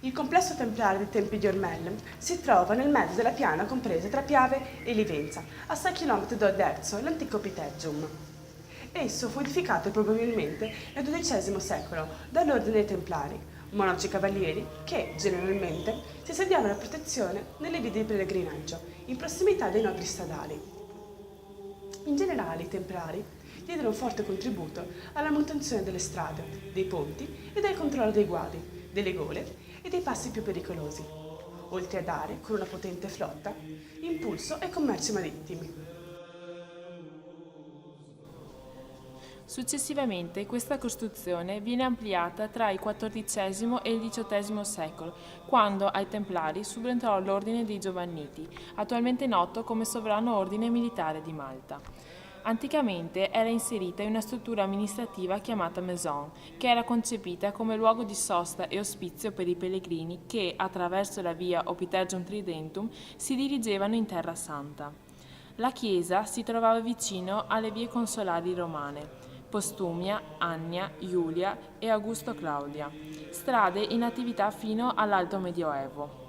Il complesso templare dei Tempi di Ormelle si trova nel mezzo della piana compresa tra Piave e Livenza, a 6 km da Oderzo, l'antico Piteggium. Esso fu edificato probabilmente nel XII secolo dall'Ordine dei Templari, monaci cavalieri che, generalmente, si sediavano a protezione nelle vie di pellegrinaggio, in prossimità dei nodi stradali. In generale, i Templari diedero un forte contributo alla manutenzione delle strade, dei ponti e del controllo dei guadi, delle gole e dei passi più pericolosi, oltre a dare, con una potente flotta, impulso ai commerci marittimi. Successivamente questa costruzione viene ampliata tra il XIV e il XVIII secolo, quando ai Templari subentrò l'Ordine dei Giovanniti, attualmente noto come Sovrano Ordine Militare di Malta. Anticamente era inserita in una struttura amministrativa chiamata Maison, che era concepita come luogo di sosta e ospizio per i pellegrini che, attraverso la via Opitergium Tridentum, si dirigevano in Terra Santa. La chiesa si trovava vicino alle vie consolari romane, Postumia, Annia, Iulia e Augusto Claudia, strade in attività fino all'Alto Medioevo.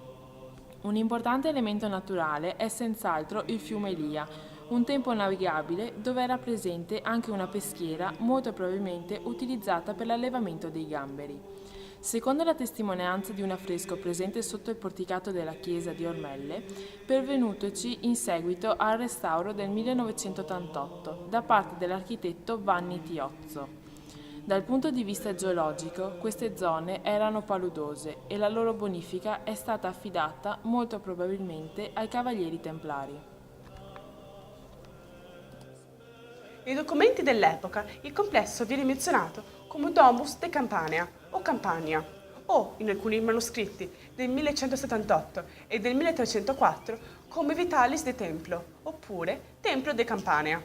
Un importante elemento naturale è senz'altro il fiume Lia, un tempo navigabile dove era presente anche una peschiera molto probabilmente utilizzata per l'allevamento dei gamberi. Secondo la testimonianza di un affresco presente sotto il porticato della chiesa di Ormelle, pervenutoci in seguito al restauro del 1988 da parte dell'architetto Vanni Tiozzo. Dal punto di vista geologico, queste zone erano paludose e la loro bonifica è stata affidata molto probabilmente ai cavalieri templari. Nei documenti dell'epoca il complesso viene menzionato come Domus de Campania o Campania, o in alcuni manoscritti del 1178 e del 1304 come Vitalis de Templo, oppure Templo de Campania.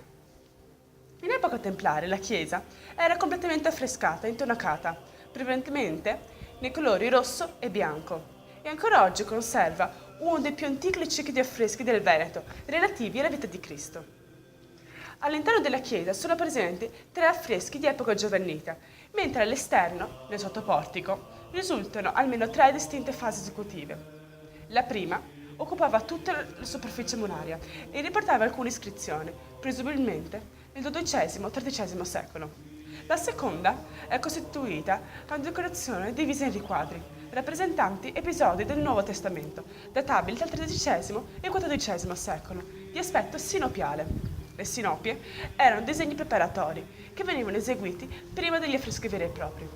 In epoca templare la chiesa era completamente affrescata e intonacata, prevalentemente nei colori rosso e bianco, e ancora oggi conserva uno dei più antichi cicli di affreschi del Veneto relativi alla vita di Cristo. All'interno della chiesa sono presenti 3 affreschi di epoca giovannita, mentre all'esterno, nel sottoportico, risultano almeno 3 distinte fasi esecutive. La prima occupava tutta la superficie muraria e riportava alcune iscrizioni, presumibilmente nel XII-XIII secolo. La seconda è costituita da una decorazione divisa in riquadri, rappresentanti episodi del Nuovo Testamento, databili tra il XIII e il XIV secolo, di aspetto sinopiale. Le sinopie erano disegni preparatori che venivano eseguiti prima degli affreschi veri e propri.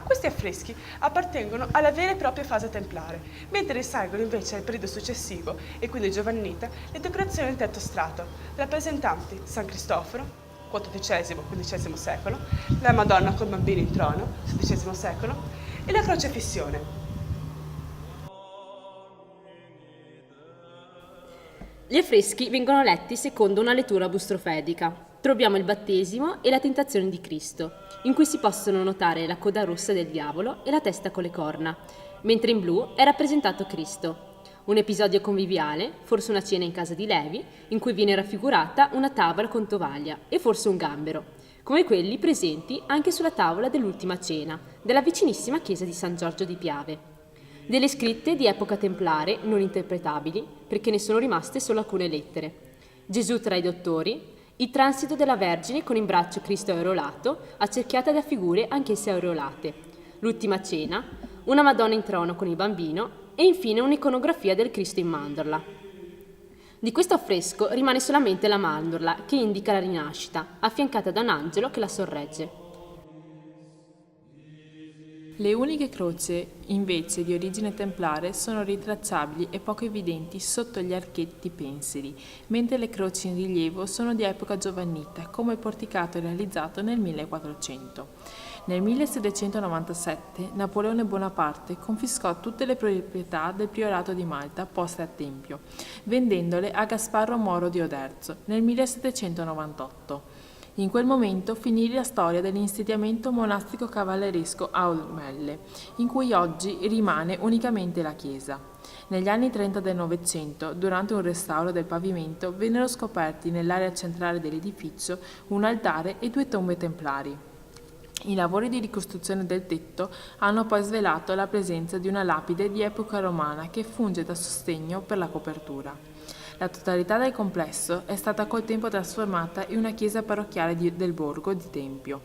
Questi affreschi appartengono alla vera e propria fase templare, mentre risalgono invece al periodo successivo, e quindi giovannita, le decorazioni del tetto strato, rappresentanti San Cristoforo, XIV-XV secolo, la Madonna col bambino in trono, XVI secolo, e la crocefissione. Gli affreschi vengono letti secondo una lettura bustrofedica. Troviamo il battesimo e la tentazione di Cristo, in cui si possono notare la coda rossa del diavolo e la testa con le corna, mentre in blu è rappresentato Cristo. Un episodio conviviale, forse una cena in casa di Levi, in cui viene raffigurata una tavola con tovaglia e forse un gambero, come quelli presenti anche sulla tavola dell'ultima cena, della vicinissima chiesa di San Giorgio di Piave. Delle scritte di epoca templare non interpretabili, perché ne sono rimaste solo alcune lettere. Gesù tra i dottori, il transito della Vergine con in braccio Cristo aureolato, accerchiata da figure anch'esse aureolate, l'ultima cena, una Madonna in trono con il bambino e infine un'iconografia del Cristo in mandorla. Di questo affresco rimane solamente la mandorla che indica la rinascita, affiancata da un angelo che la sorregge. Le uniche croci, invece, di origine templare sono ritracciabili e poco evidenti sotto gli archetti pensili, mentre le croci in rilievo sono di epoca giovannita, come il porticato realizzato nel 1400. Nel 1797 Napoleone Bonaparte confiscò tutte le proprietà del priorato di Malta poste a tempio, vendendole a Gasparro Moro di Oderzo nel 1798. In quel momento finì la storia dell'insediamento monastico cavalleresco a Ormelle, in cui oggi rimane unicamente la chiesa. Negli anni 30 del Novecento, durante un restauro del pavimento, vennero scoperti nell'area centrale dell'edificio un altare e 2 tombe templari. I lavori di ricostruzione del tetto hanno poi svelato la presenza di una lapide di epoca romana che funge da sostegno per la copertura. La totalità del complesso è stata col tempo trasformata in una chiesa parrocchiale del borgo di Tempio.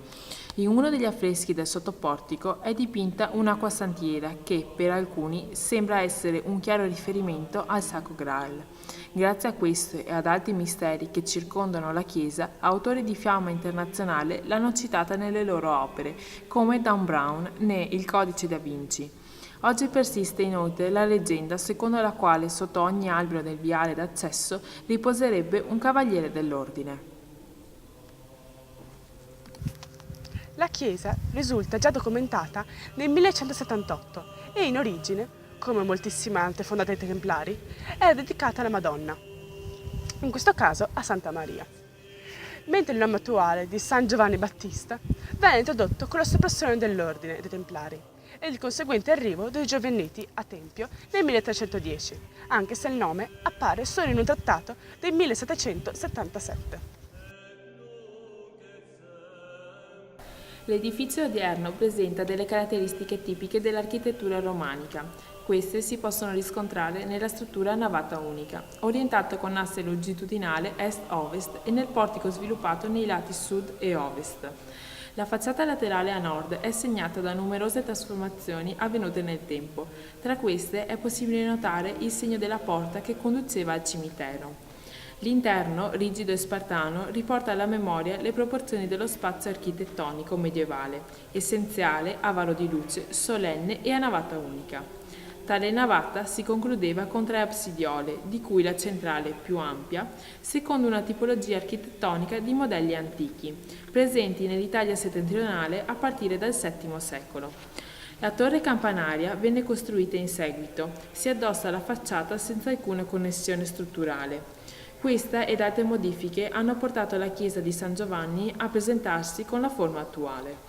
In uno degli affreschi del sottoportico è dipinta un'acquasantiera che, per alcuni, sembra essere un chiaro riferimento al Sacro Graal. Grazie a questo e ad altri misteri che circondano la chiesa, autori di fama internazionale l'hanno citata nelle loro opere, come Dan Brown ne Il Codice da Vinci. Oggi persiste inoltre la leggenda secondo la quale sotto ogni albero del viale d'accesso riposerebbe un cavaliere dell'ordine. La chiesa risulta già documentata nel 1178 e in origine, come moltissime altre fondate dai Templari, era dedicata alla Madonna, in questo caso a Santa Maria, mentre il nome attuale di San Giovanni Battista venne introdotto con la soppressione dell'ordine dei Templari e il conseguente arrivo dei Giovanniti a Tempio nel 1310, anche se il nome appare solo in un trattato del 1777. L'edificio odierno presenta delle caratteristiche tipiche dell'architettura romanica. Queste si possono riscontrare nella struttura a navata unica, orientata con asse longitudinale est-ovest e nel portico sviluppato nei lati sud e ovest. La facciata laterale a nord è segnata da numerose trasformazioni avvenute nel tempo. Tra queste è possibile notare il segno della porta che conduceva al cimitero. L'interno, rigido e spartano, riporta alla memoria le proporzioni dello spazio architettonico medievale, essenziale, avaro di luce, solenne e a navata unica. Tale navata si concludeva con 3 absidiole, di cui la centrale più ampia, secondo una tipologia architettonica di modelli antichi, presenti nell'Italia settentrionale a partire dal VII secolo. La torre campanaria venne costruita in seguito, si addossa alla facciata senza alcuna connessione strutturale. Questa ed altre modifiche hanno portato la chiesa di San Giovanni a presentarsi con la forma attuale.